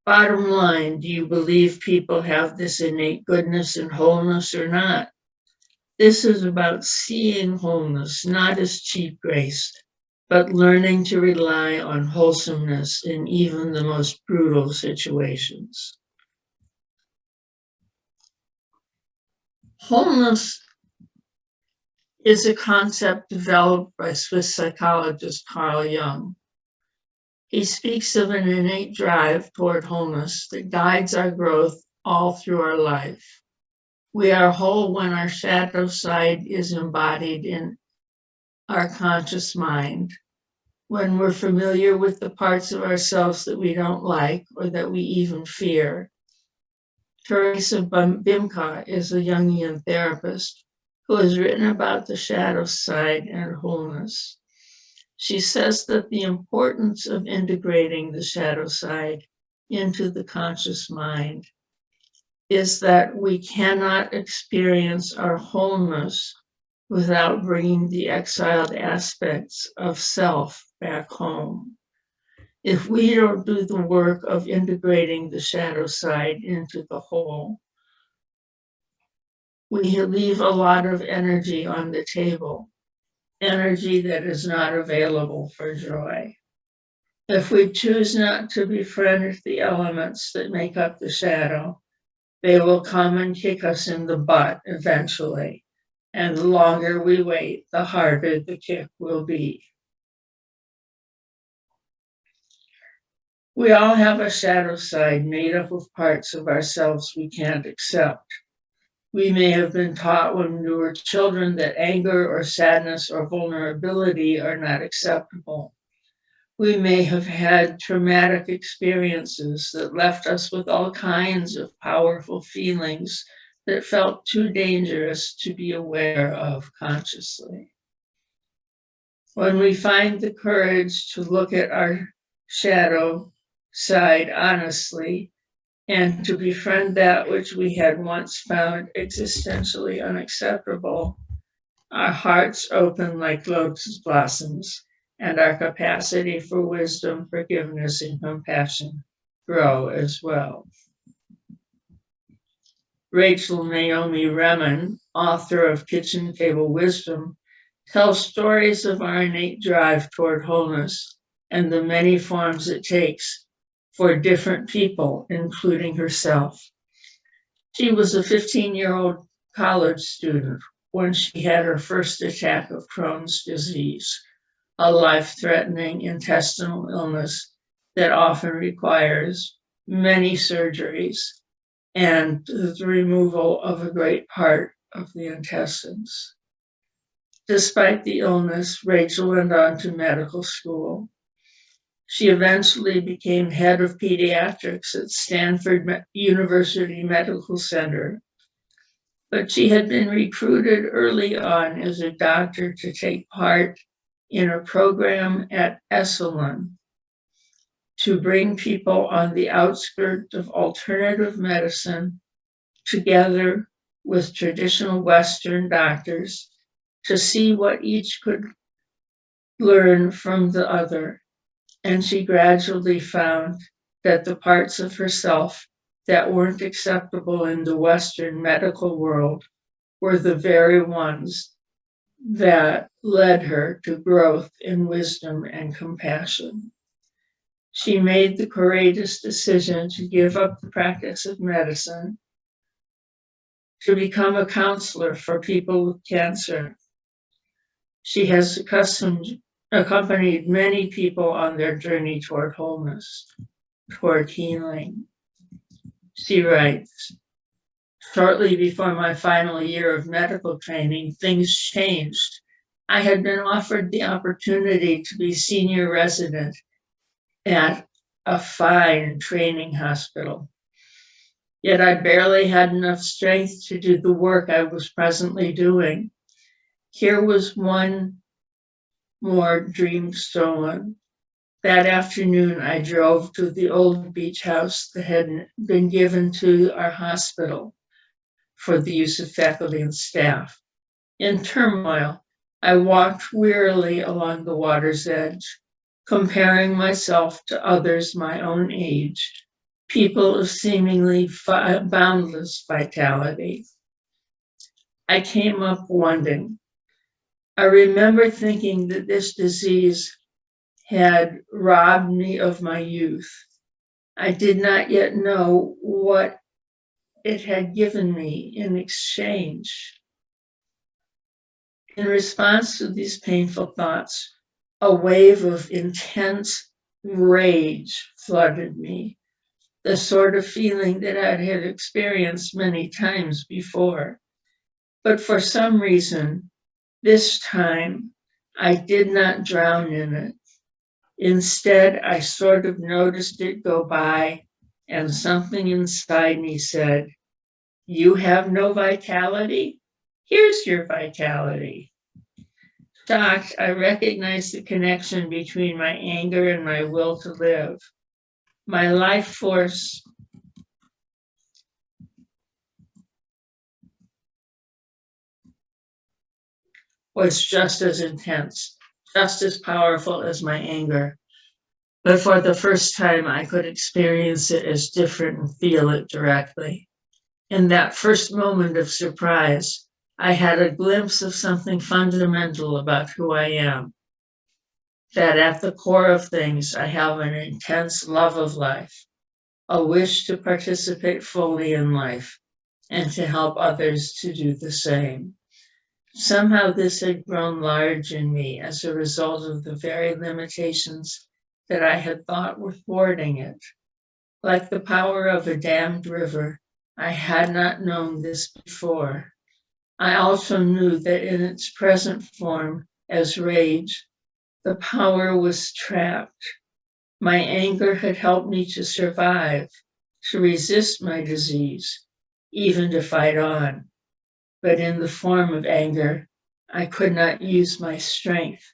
Bottom line, do you believe people have this innate goodness and wholeness or not? This is about seeing wholeness not as cheap grace, but learning to rely on wholesomeness in even the most brutal situations. Wholeness is a concept developed by Swiss psychologist Carl Jung. He speaks of an innate drive toward wholeness that guides our growth all through our life. We are whole when our shadow side is embodied in our conscious mind, when we're familiar with the parts of ourselves that we don't like or that we even fear. Teresa Bimka is a Jungian therapist who has written about the shadow side and wholeness. She says that the importance of integrating the shadow side into the conscious mind is that we cannot experience our wholeness without bringing the exiled aspects of self back home. If we don't do the work of integrating the shadow side into the whole, we leave a lot of energy on the table, energy that is not available for joy. If we choose not to befriend the elements that make up the shadow, they will come and kick us in the butt eventually. And the longer we wait, the harder the kick will be. We all have a shadow side made up of parts of ourselves we can't accept. We may have been taught when we were children that anger or sadness or vulnerability are not acceptable. We may have had traumatic experiences that left us with all kinds of powerful feelings that felt too dangerous to be aware of consciously. When we find the courage to look at our shadow side honestly and to befriend that which we had once found existentially unacceptable, our hearts open like lotus blossoms, and our capacity for wisdom, forgiveness, and compassion grow as well. Rachel Naomi Remen, author of Kitchen Table Wisdom, tells stories of our innate drive toward wholeness and the many forms it takes for different people, including herself. She was a 15-year-old college student when she had her first attack of Crohn's disease, a life-threatening intestinal illness that often requires many surgeries and the removal of a great part of the intestines. Despite the illness, Rachel went on to medical school. She eventually became head of pediatrics at Stanford University Medical Center, but she had been recruited early on as a doctor to take part in a program at Esalen to bring people on the outskirts of alternative medicine together with traditional Western doctors to see what each could learn from the other. And she gradually found that the parts of herself that weren't acceptable in the Western medical world were the very ones that led her to growth in wisdom and compassion. She made the courageous decision to give up the practice of medicine, to become a counselor for people with cancer. She has accompanied many people on their journey toward wholeness, toward healing. She writes, "Shortly before my final year of medical training, things changed. I had been offered the opportunity to be senior resident at a fine training hospital. Yet I barely had enough strength to do the work I was presently doing. Here was one more dream stolen. That afternoon, I drove to the old beach house that had been given to our hospital for the use of faculty and staff. In turmoil, I walked wearily along the water's edge, comparing myself to others my own age. people of seemingly boundless vitality. I came up wondering. I remember thinking that this disease had robbed me of my youth. I did not yet know what it had given me in exchange. In response to these painful thoughts, a wave of intense rage flooded me, the sort of feeling that I had experienced many times before. But for some reason, this time I did not drown in it. Instead, I sort of noticed it go by, and something inside me said, "You have no vitality? Here's your vitality." Shocked, I recognized the connection between my anger and my will to live. My life force was just as intense, just as powerful as my anger. But for the first time, I could experience it as different and feel it directly. In that first moment of surprise, I had a glimpse of something fundamental about who I am. That at the core of things, I have an intense love of life, a wish to participate fully in life, and to help others to do the same. Somehow this had grown large in me as a result of the very limitations that I had thought were thwarting it. Like the power of a dammed river, I had not known this before. I also knew that in its present form as rage, the power was trapped. My anger had helped me to survive, to resist my disease, even to fight on. But in the form of anger, I could not use my strength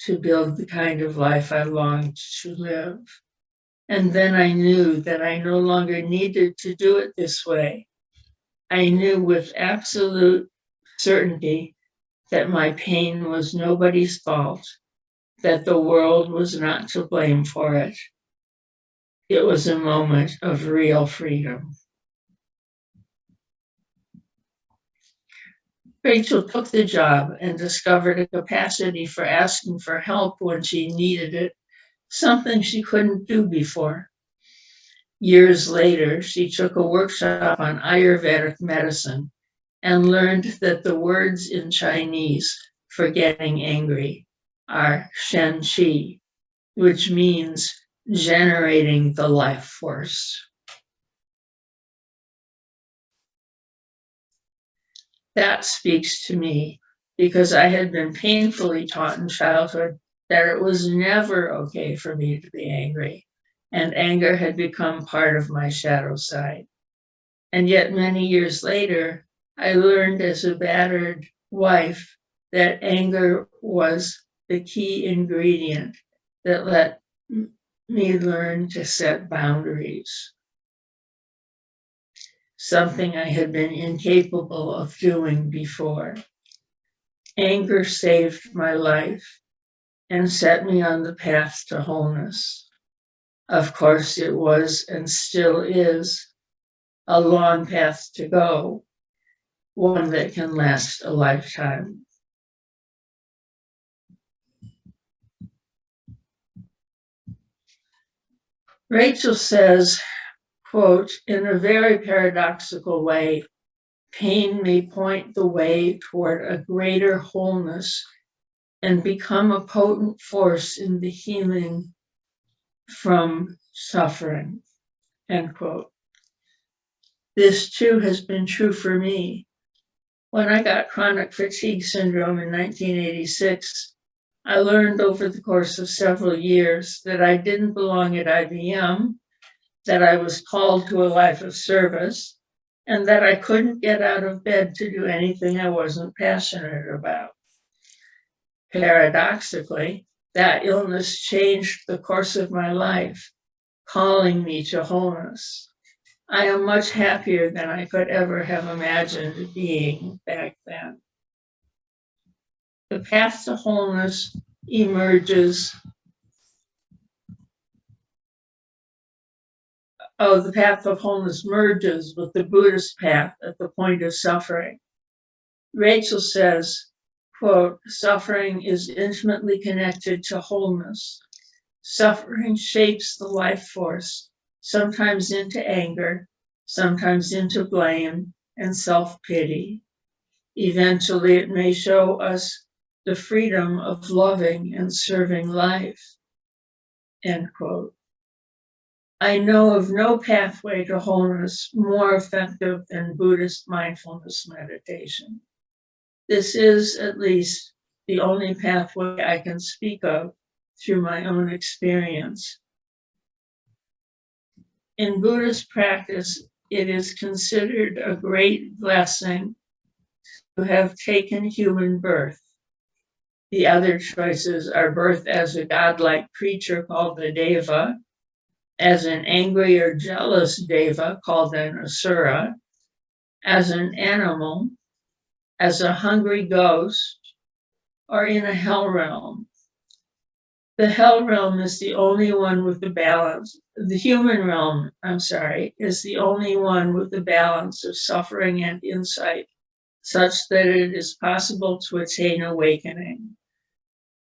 to build the kind of life I longed to live. And then I knew that I no longer needed to do it this way. I knew with absolute certainty that my pain was nobody's fault, that the world was not to blame for it. It was a moment of real freedom. Rachel took the job and discovered a capacity for asking for help when she needed it, something she couldn't do before. Years later, she took a workshop on Ayurvedic medicine and learned that the words in Chinese for getting angry are shen qi, which means generating the life force. That speaks to me because I had been painfully taught in childhood that it was never okay for me to be angry, and anger had become part of my shadow side. And yet, many years later, I learned as a battered wife that anger was the key ingredient that let me learn to set boundaries, something I had been incapable of doing before. Anger saved my life and set me on the path to wholeness. Of course, it was and still is a long path to go, one that can last a lifetime. Rachel says, quote, "In a very paradoxical way, pain may point the way toward a greater wholeness and become a potent force in the healing from suffering," end quote. This too has been true for me. When I got chronic fatigue syndrome in 1986, I learned over the course of several years that I didn't belong at IBM, that I was called to a life of service, and that I couldn't get out of bed to do anything I wasn't passionate about. Paradoxically, that illness changed the course of my life, calling me to wholeness. I am much happier than I could ever have imagined being back then. The path to wholeness emerges the path of wholeness merges with the Buddhist path at the point of suffering. Rachel says, quote, suffering is intimately connected to wholeness. Suffering shapes the life force, sometimes into anger, sometimes into blame and self-pity. Eventually, it may show us the freedom of loving and serving life, end quote. I know of no pathway to wholeness more effective than Buddhist mindfulness meditation. This is, at least, the only pathway I can speak of through my own experience. In Buddhist practice, it is considered a great blessing to have taken human birth. The other choices are birth as a godlike creature called the Deva, as an angry or jealous Deva called an Asura, as an animal, as a hungry ghost, or in a hell realm. The hell realm is the only one with the balance. The human realm, is the only one with the balance of suffering and insight, such that it is possible to attain awakening.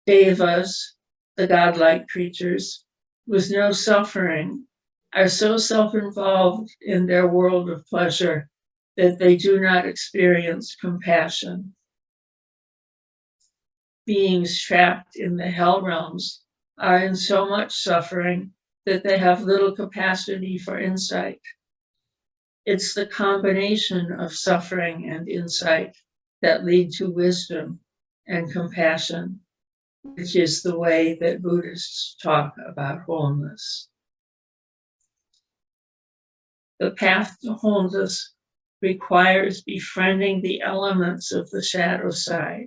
Devas, the godlike creatures, with no suffering, are so self-involved in their world of pleasure that they do not experience compassion. Beings trapped in the hell realms are in so much suffering that they have little capacity for insight. It's the combination of suffering and insight that lead to wisdom and compassion, which is the way that Buddhists talk about wholeness. The path to wholeness requires befriending the elements of the shadow side.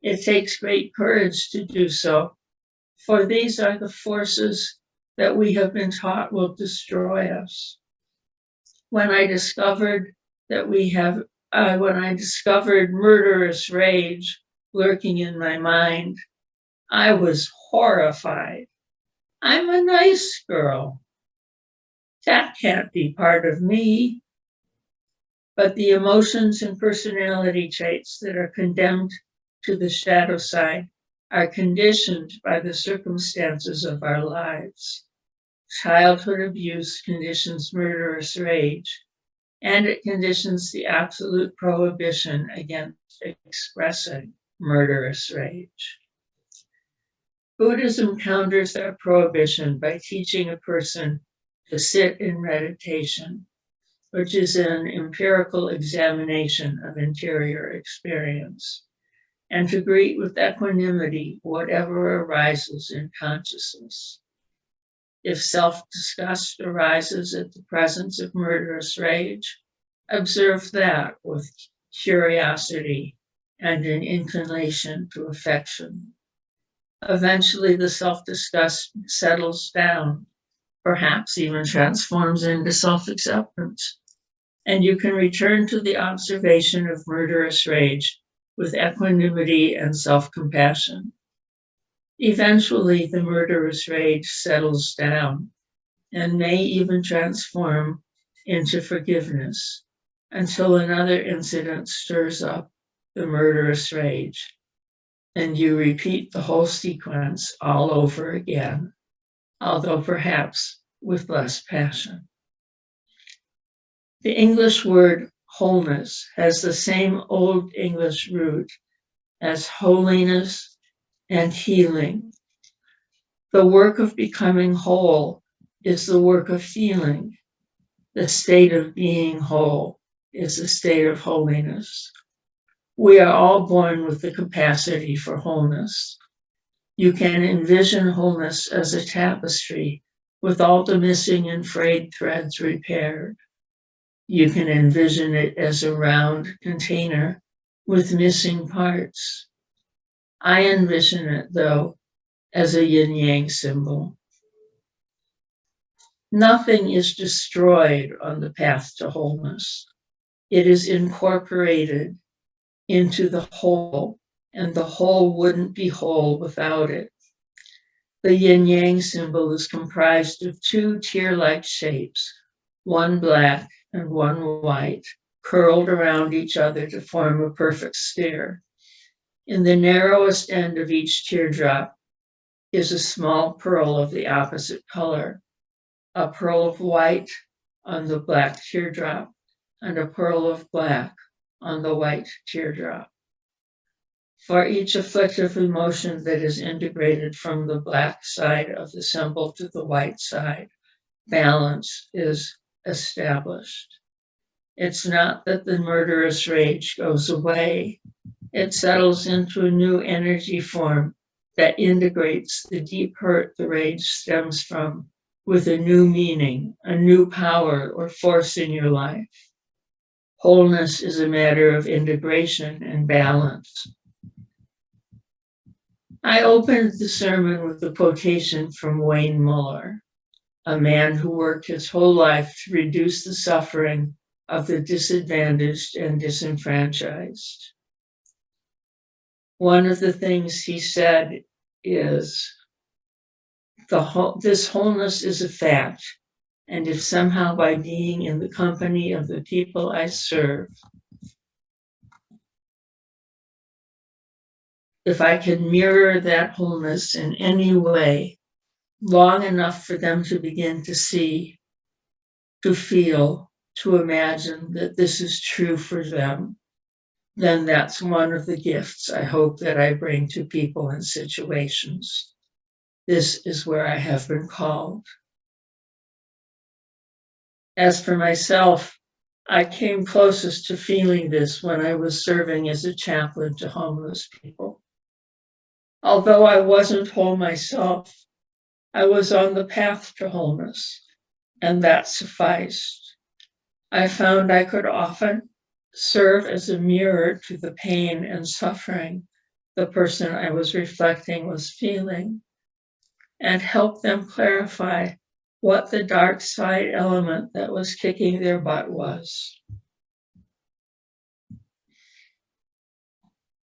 It takes great courage to do so, for these are the forces that we have been taught will destroy us. When I discovered murderous rage lurking in my mind, I was horrified. I'm a nice girl. That can't be part of me. But the emotions and personality traits that are condemned to the shadow side are conditioned by the circumstances of our lives. Childhood abuse conditions murderous rage, and it conditions the absolute prohibition against expressing murderous rage. Buddhism counters that prohibition by teaching a person to sit in meditation, which is an empirical examination of interior experience, and to greet with equanimity whatever arises in consciousness. If self-disgust arises at the presence of murderous rage, observe that with curiosity and an inclination to affection. Eventually, the self-disgust settles down, perhaps even transforms into self-acceptance, and you can return to the observation of murderous rage with equanimity and self-compassion. Eventually, the murderous rage settles down and may even transform into forgiveness until another incident stirs up the murderous rage, and you repeat the whole sequence all over again, although perhaps with less passion. The English word wholeness has the same Old English root as holiness and healing. The work of becoming whole is the work of healing. The state of being whole is the state of holiness. We are all born with the capacity for wholeness. You can envision wholeness as a tapestry with all the missing and frayed threads repaired. You can envision it as a round container with missing parts. I envision it, though, as a yin-yang symbol. Nothing is destroyed on the path to wholeness. It is incorporated into the whole, and the whole wouldn't be whole without it. The yin-yang symbol is comprised of two tear-like shapes, one black and one white, curled around each other to form a perfect sphere. In the narrowest end of each teardrop is a small pearl of the opposite color, a pearl of white on the black teardrop, and a pearl of black on the white teardrop. For each afflictive emotion that is integrated from the black side of the symbol to the white side, balance is established. It's not that the murderous rage goes away. It settles into a new energy form that integrates the deep hurt the rage stems from with a new meaning, a new power or force in your life. Wholeness is a matter of integration and balance. I opened the sermon with a quotation from Wayne Muller, a man who worked his whole life to reduce the suffering of the disadvantaged and disenfranchised. One of the things he said is, this wholeness is a fact, and if somehow by being in the company of the people I serve, if I can mirror that wholeness in any way, long enough for them to begin to see, to feel, to imagine that this is true for them, then that's one of the gifts I hope that I bring to people and situations. This is where I have been called. As for myself, I came closest to feeling this when I was serving as a chaplain to homeless people. Although I wasn't whole myself, I was on the path to wholeness, and that sufficed. I found I could often serve as a mirror to the pain and suffering the person I was reflecting was feeling, and help them clarify what the dark side element that was kicking their butt was.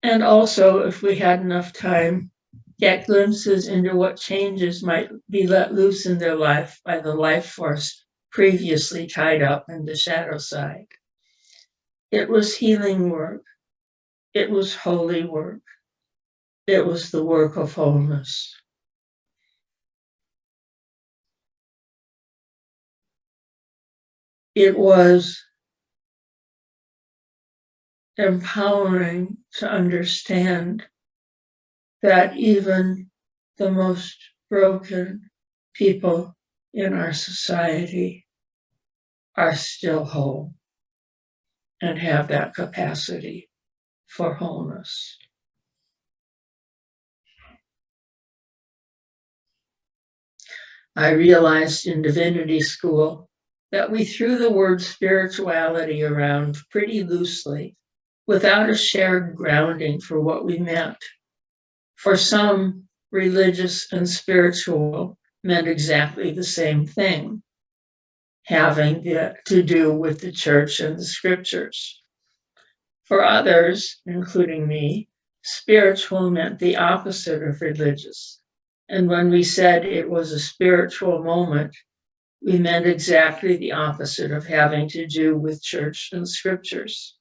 And also, if we had enough time, get glimpses into what changes might be let loose in their life by the life force previously tied up in the shadow side. It was healing work. It was holy work. It was the work of wholeness. It was empowering to understand that even the most broken people in our society are still whole and have that capacity for wholeness. I realized in divinity school that we threw the word spirituality around pretty loosely without a shared grounding for what we meant. For some, religious and spiritual meant exactly the same thing, having to do with the church and the scriptures. For others, including me, spiritual meant the opposite of religious. And when we said it was a spiritual moment, we meant exactly the opposite of having to do with church and scriptures.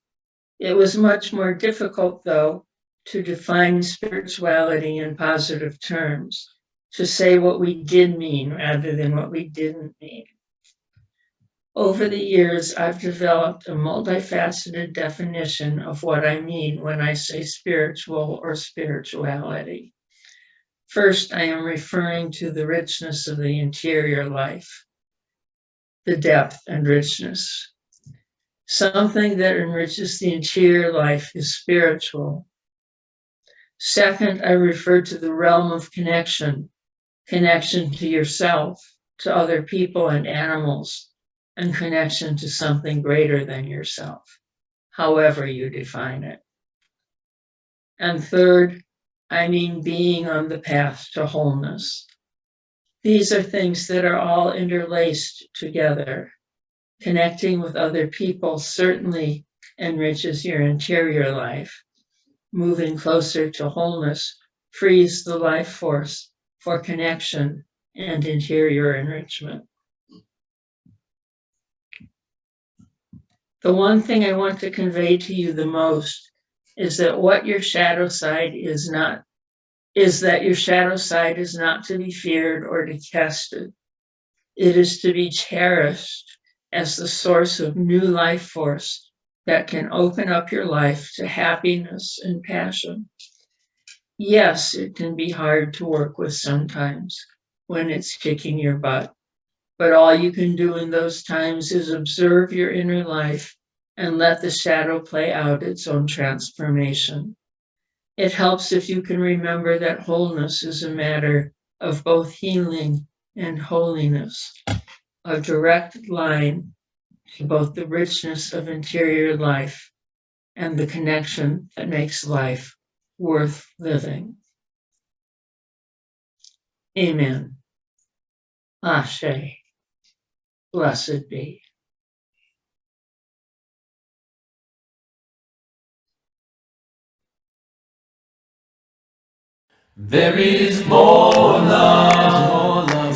It was much more difficult, though, to define spirituality in positive terms, to say what we did mean rather than what we didn't mean. Over the years, I've developed a multifaceted definition of what I mean when I say spiritual or spirituality. First, I am referring to the richness of the interior life, the depth and richness. Something that enriches the interior life is spiritual. Second, I refer to the realm of connection to yourself, to other people and animals, and connection to something greater than yourself, however you define it. And third, I mean being on the path to wholeness. These are things that are all interlaced together. Connecting with other people certainly enriches your interior life. Moving closer to wholeness frees the life force for connection and interior enrichment. The one thing I want to convey to you the most is that your shadow side is not to be feared or detested. It is to be cherished as the source of new life force that can open up your life to happiness and passion. Yes, it can be hard to work with sometimes when it's kicking your butt, but all you can do in those times is observe your inner life and let the shadow play out its own transformation. It helps if you can remember that wholeness is a matter of both healing and holiness, a direct line to both the richness of interior life and the connection that makes life worth living. Amen. Ashe. Blessed be. There is more love,